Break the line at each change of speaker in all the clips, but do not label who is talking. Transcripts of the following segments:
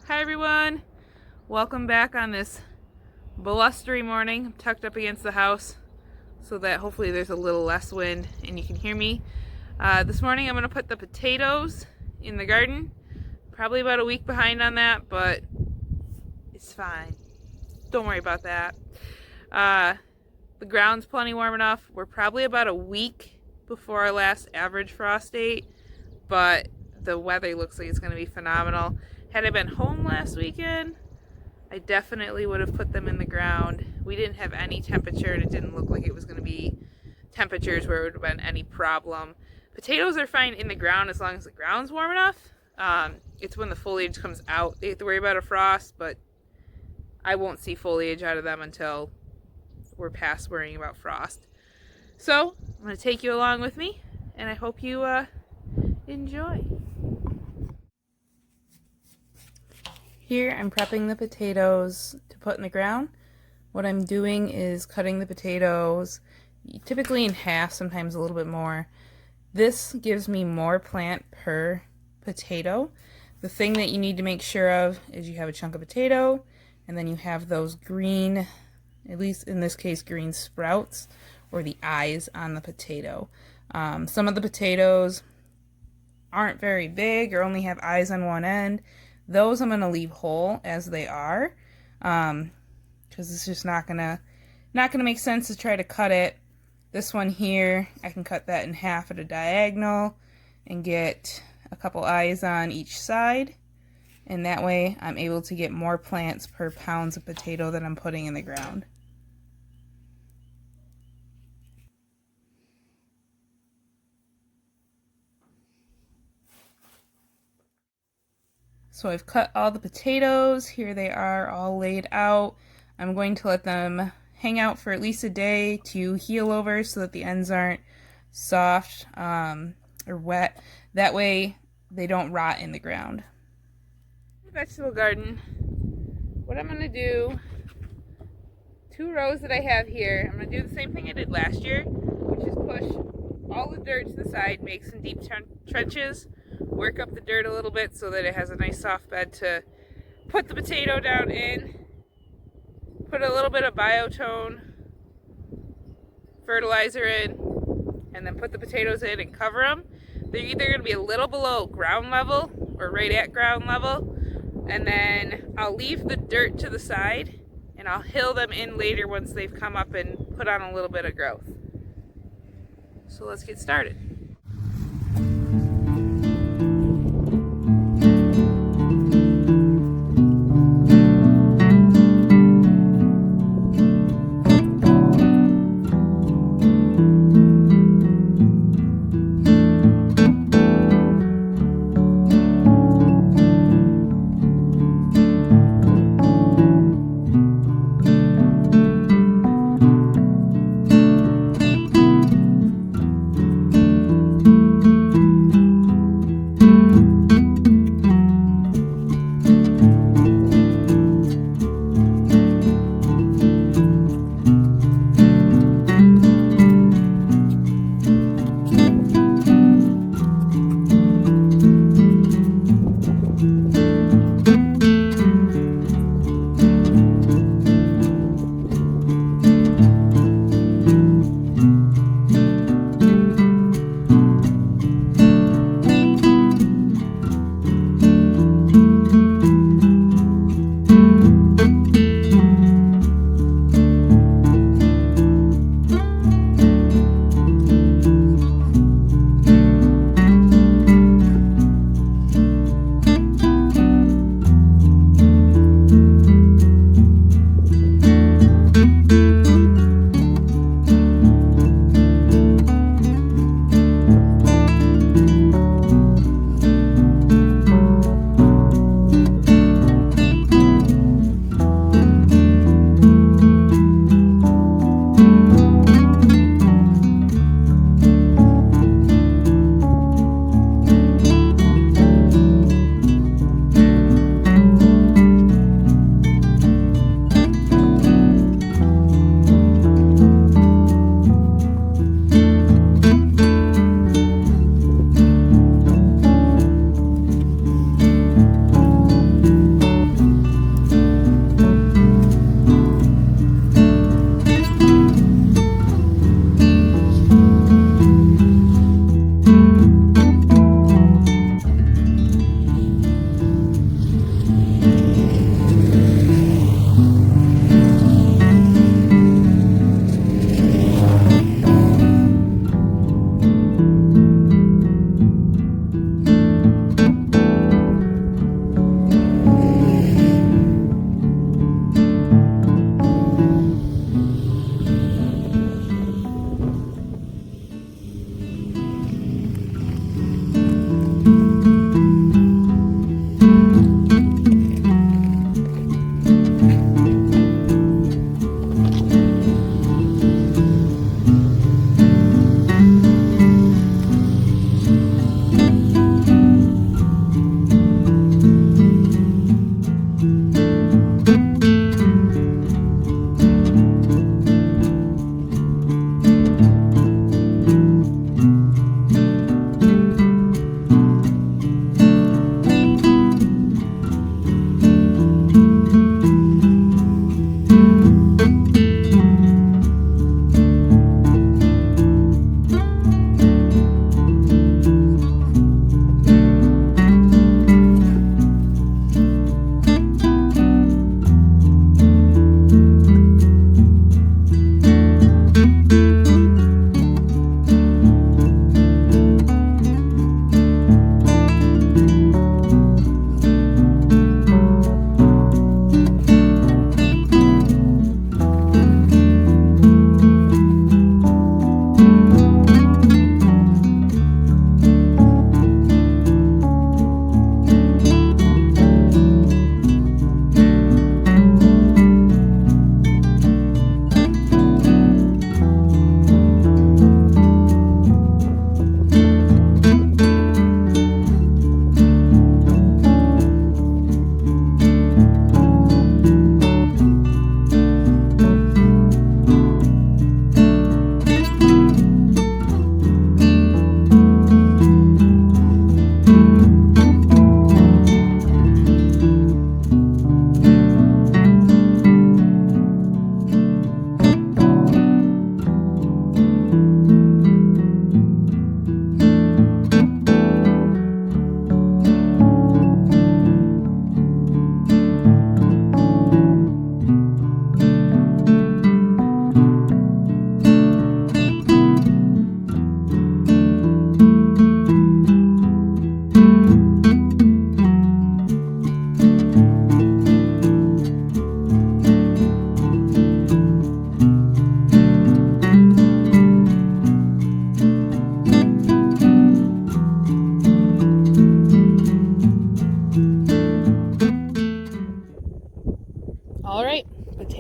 Hi everyone, welcome back on this blustery morning. I'm tucked up against the house so that hopefully there's a little less wind and you can hear me. This morning I'm going to put the potatoes in the garden. Probably about a week behind on that, but it's fine. Don't worry about that. The ground's plenty warm enough. We're probably about a week before our last average frost date, but the weather looks like it's going to be phenomenal. Had I been home last weekend, I definitely would have put them in the ground. We didn't have any temperature and it didn't look like it was going to be temperatures where it would have been any problem. Potatoes are fine in the ground as long as the ground's warm enough. It's when the foliage comes out they have to worry about a frost, but I won't see foliage out of them until we're past worrying about frost. So I'm going to take you along with me and I hope you enjoy. Here I'm prepping the potatoes to put in the ground. What I'm doing is cutting the potatoes typically in half, sometimes a little bit more. This gives me more plant per potato. The thing that you need to make sure of is you have a chunk of potato and then you have those green, at least in this case, green sprouts or the eyes on the potato. Some of the potatoes aren't very big or only have eyes on one end. Those I'm going to leave whole as they are, because it's just not gonna make sense to try to cut it. This one here, I can cut that in half at a diagonal and get a couple eyes on each side, and that way I'm able to get more plants per pounds of potato that I'm putting in the ground. So I've cut all the potatoes. Here they are all laid out. I'm going to let them hang out for at least a day to heal over so that the ends aren't soft or wet. That way they don't rot in the ground. Vegetable garden. What I'm going to do, 2 rows that I have here, I'm going to do the same thing I did last year, which is push all the dirt to the side, make some deep trenches, work up the dirt a little bit so that it has a nice soft bed to put the potato down in, put a little bit of biotone fertilizer in, and then put the potatoes in and cover them. They're either going to be a little below ground level or right at ground level, and then I'll leave the dirt to the side and I'll hill them in later once they've come up and put on a little bit of growth. So let's get started.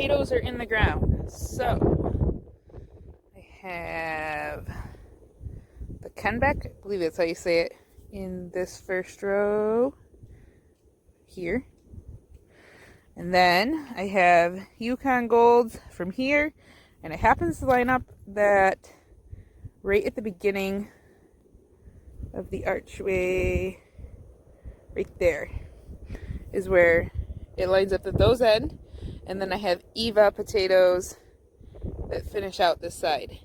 potatoes are in the ground. So I have the Kenbeck, I believe that's how you say it, in this first row here. And then I have Yukon Golds from here, and it happens to line up that right at the beginning of the archway, right there, is where it lines up at those end. And then I have Eva potatoes that finish out this side.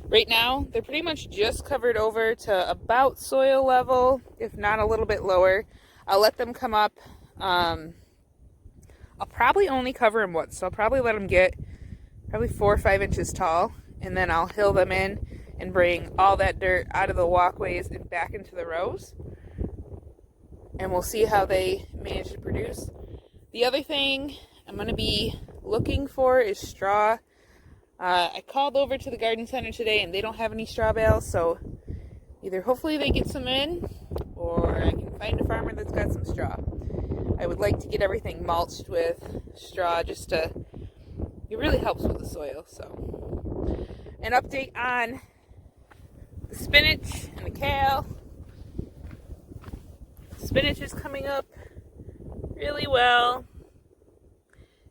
Right now, they're pretty much just covered over to about soil level, if not a little bit lower. I'll let them come up. I'll probably only cover them once, so I'll probably let them get probably 4 or 5 inches tall, and then I'll hill them in and bring all that dirt out of the walkways and back into the rows. And we'll see how they manage to produce. The other thing I'm going to be looking for is straw. I called over to the garden center today and they don't have any straw bales, so either hopefully they get some in, or I can find a farmer that's got some straw. I would like to get everything mulched with straw just to, it really helps with the soil. So an update on the spinach and the kale. Spinach is coming up really well.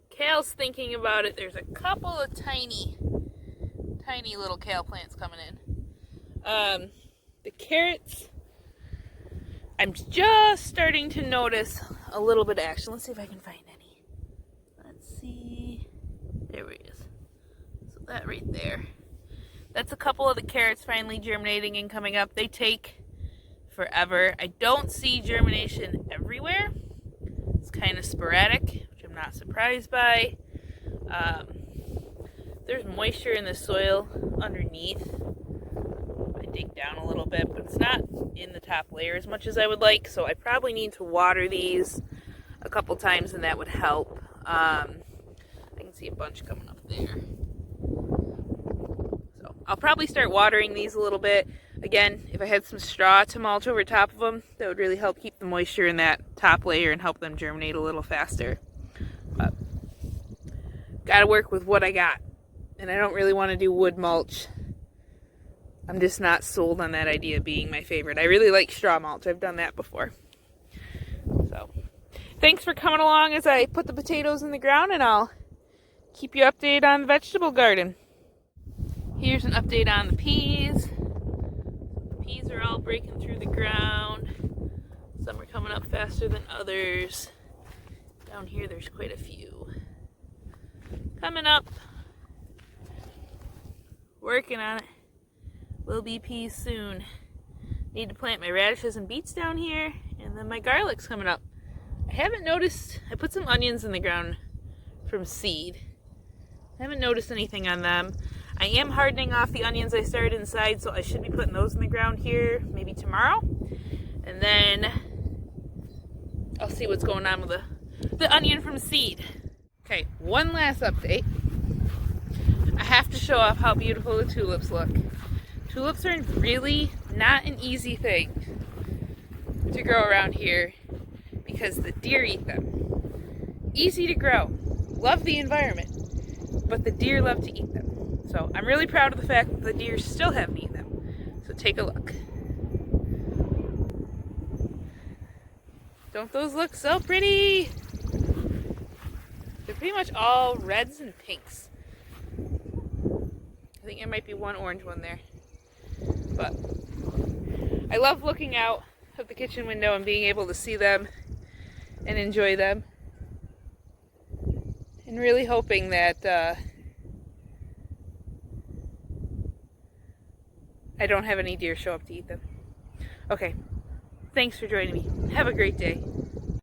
Kale's thinking about it. There's a couple of tiny little kale plants coming in. The carrots, I'm just starting to notice a little bit of action. Let's see if I can find any. Let's see. There he is. So that right there. That's a couple of the carrots finally germinating and coming up. They take forever. I don't see germination everywhere. It's kind of sporadic, which I'm not surprised by. There's moisture in the soil underneath. I dig down a little bit, but it's not in the top layer as much as I would like, so I probably need to water these a couple times, and that would help. I can see a bunch coming up there. So I'll probably start watering these a little bit. Again, if I had some straw to mulch over top of them, that would really help keep the moisture in that top layer and help them germinate a little faster. But gotta work with what I got. And I don't really want to do wood mulch. I'm just not sold on that idea being my favorite. I really like straw mulch. I've done that before. So, thanks for coming along as I put the potatoes in the ground, and I'll keep you updated on the vegetable garden. Here's an update on the peas. The peas are all breaking through the ground. Some are coming up faster than others. Down here there's quite a few. Coming up. Working on it. Will be peas soon. Need to plant my radishes and beets down here, and then my garlic's coming up. I haven't noticed, I put some onions in the ground from seed. I haven't noticed anything on them. I am hardening off the onions I started inside, so I should be putting those in the ground here maybe tomorrow. And then I'll see what's going on with the onion from seed. Okay, one last update. I have to show off how beautiful the tulips look. Tulips are really not an easy thing to grow around here because the deer eat them. Easy to grow, love the environment, but the deer love to eat them. So I'm really proud of the fact that the deer still haven't eaten them. So take a look. Don't those look so pretty? They're pretty much all reds and pinks. I think there might be one orange one there. But I love looking out of the kitchen window and being able to see them and enjoy them. And really hoping that I don't have any deer show up to eat them. Okay, thanks for joining me. Have a great day.